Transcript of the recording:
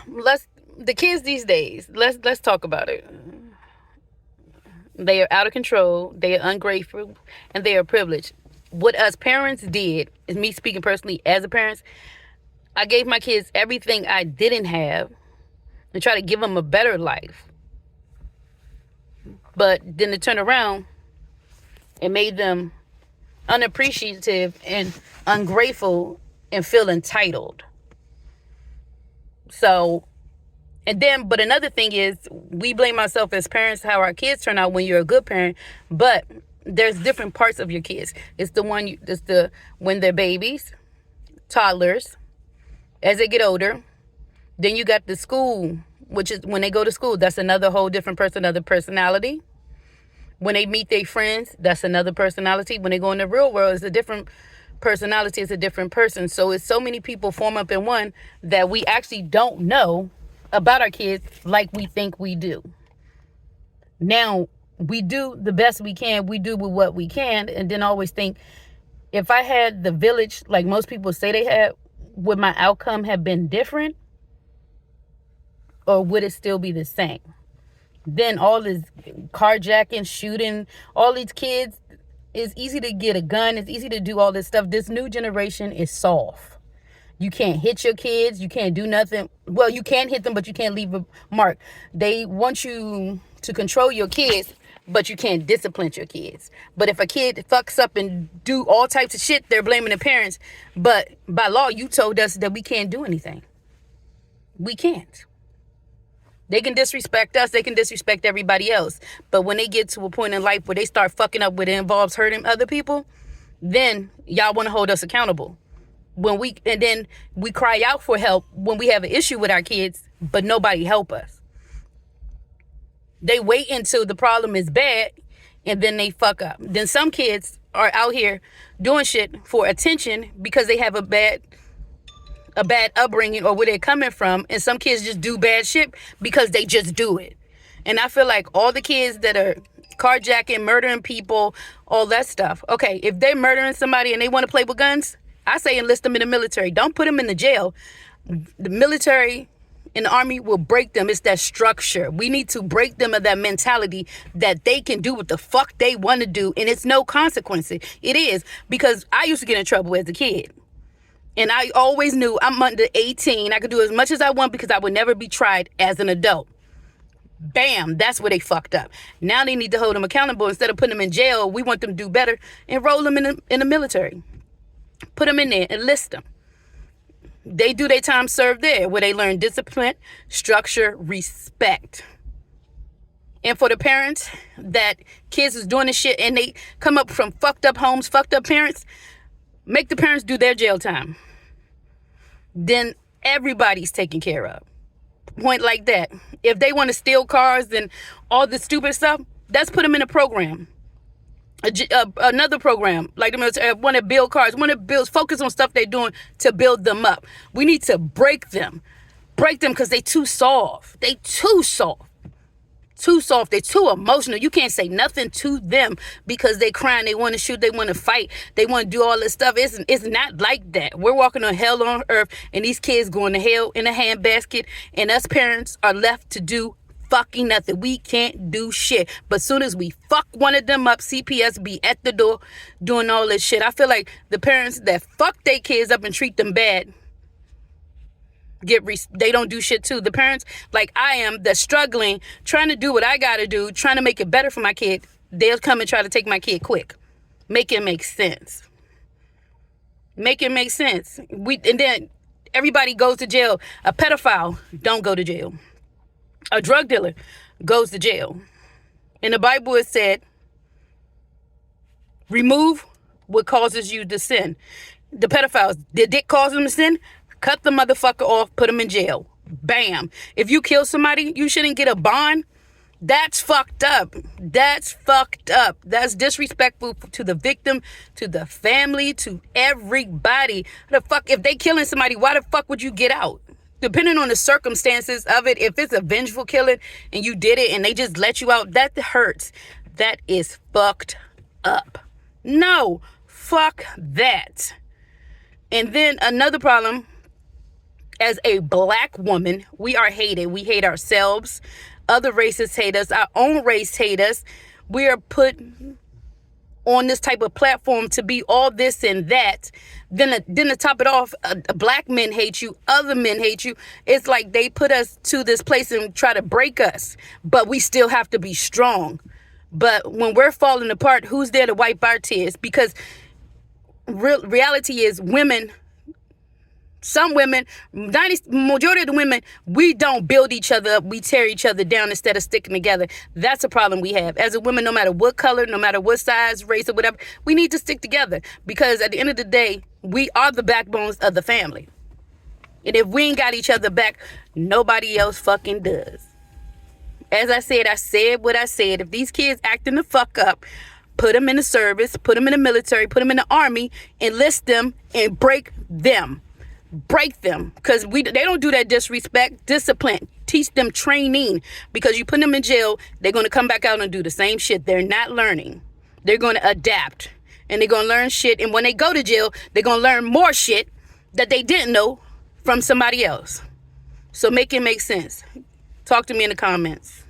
The kids these days, let's talk about it. They are out of control, they are ungrateful, and they are privileged. What us parents did, is me speaking personally as a parent, I gave my kids everything I didn't have and try to give them a better life. But then to turn around, it made them unappreciative and ungrateful and feel entitled. So, and then, but another thing is, we blame ourselves as parents how our kids turn out when you're a good parent, but there's different parts of your kids. It's the when they're babies, toddlers, as they get older. Then you got the school, which is when they go to school, that's another whole different person, another personality. When they meet their friends, that's another personality. When they go in the real world, it's a different personality, it's a different person. So it's so many people form up in one that we actually don't know about our kids like we think we do. Now, we do the best we can, we do with what we can, and then always think, if I had the village like most people say they had, would my outcome have been different? Or would it still be the same? Then all this carjacking, shooting, all these kids, it's easy to get a gun, it's easy to do all this stuff. This new generation is soft. You can't hit your kids, you can't do nothing. Well, you can hit them, but you can't leave a mark. They want you to control your kids, but you can't discipline your kids. But if a kid fucks up and do all types of shit, they're blaming the parents. But by law, you told us that we can't do anything. We can't. They can disrespect us, they can disrespect everybody else. But when they get to a point in life where they start fucking up, where it involves hurting other people, then y'all want to hold us accountable. And then we cry out for help when we have an issue with our kids, but nobody help us. They wait until the problem is bad and then they fuck up. Then some kids are out here doing shit for attention because they have a bad upbringing or where they're coming from, and some kids just do bad shit because they just do it. And I feel like all the kids that are carjacking, murdering people, all that stuff, okay, if they're murdering somebody and they want to play with guns, I say enlist them in the military. Don't put them in the jail. The military and the army will break them. It's that structure. We need to break them of that mentality that they can do what the fuck they want to do, and it's no consequences. It is, because I used to get in trouble as a kid. And I always knew I'm under 18. I could do as much as I want because I would never be tried as an adult. Bam, that's where they fucked up. Now they need to hold them accountable. Instead of putting them in jail, we want them to do better. Enroll them in the military. Put them in there, enlist them. They do their time served there, where they learn discipline, structure, respect. And for the parents that kids is doing this shit and they come up from fucked up homes, fucked up parents, make the parents do their jail time. Then everybody's taken care of. Point like that. If they want to steal cars and all the stupid stuff, let's put them in a program. Another program, like the military, want to build cars, want to build, focus on stuff they're doing to build them up. We need to break them. Break them because they too soft. They too soft. Too soft. They're too emotional. You can't say nothing to them because they crying, they want to shoot, they want to fight, they want to do all this stuff. It's not like that. We're walking on hell on earth, and these kids going to hell in a handbasket, and us parents are left to do fucking nothing. We can't do shit. But soon as we fuck one of them up, CPS be at the door doing all this shit. I feel like the parents that fuck their kids up and treat them bad, they don't do shit too. The parents like I am, that's struggling, trying to do what I gotta do, trying to make it better for my kid, they'll come and try to take my kid quick. Make it make sense. Make it make sense. And then everybody goes to jail. A pedophile don't go to jail. A drug dealer goes to jail. In the Bible it said, remove what causes you to sin. The pedophiles, did it cause them to sin? Cut the motherfucker off, put him in jail. Bam. If you kill somebody, you shouldn't get a bond. That's fucked up. That's fucked up. That's disrespectful to the victim, to the family, to everybody. The fuck, if they killing somebody, why the fuck would you get out? Depending on the circumstances of it, if it's a vengeful killing and you did it and they just let you out, that hurts. That is fucked up. No, fuck that. And then another problem, As a black woman, we are hated. We hate ourselves. Other races hate us. Our own race hate us. We are put on this type of platform to be all this and that. Then to top it off, black men hate you. Other men hate you. It's like they put us to this place and try to break us. But we still have to be strong. But when we're falling apart, who's there to wipe our tears? Because reality is women... Some women, majority of the women, we don't build each other up. We tear each other down instead of sticking together. That's a problem we have. As a woman, no matter what color, no matter what size, race, or whatever, we need to stick together. Because at the end of the day, we are the backbones of the family. And if we ain't got each other back, nobody else fucking does. As I said what I said. If these kids acting the fuck up, put them in the service, put them in the military, put them in the army, enlist them, and break them. Break them, because they don't do that. Disrespect, discipline, teach them training, because you put them in jail, they're going to come back out and do the same shit. They're not learning. They're going to adapt, and they're going to learn shit, and when they go to jail, they're going to learn more shit that they didn't know from somebody else. So make it make sense. Talk to me in the comments.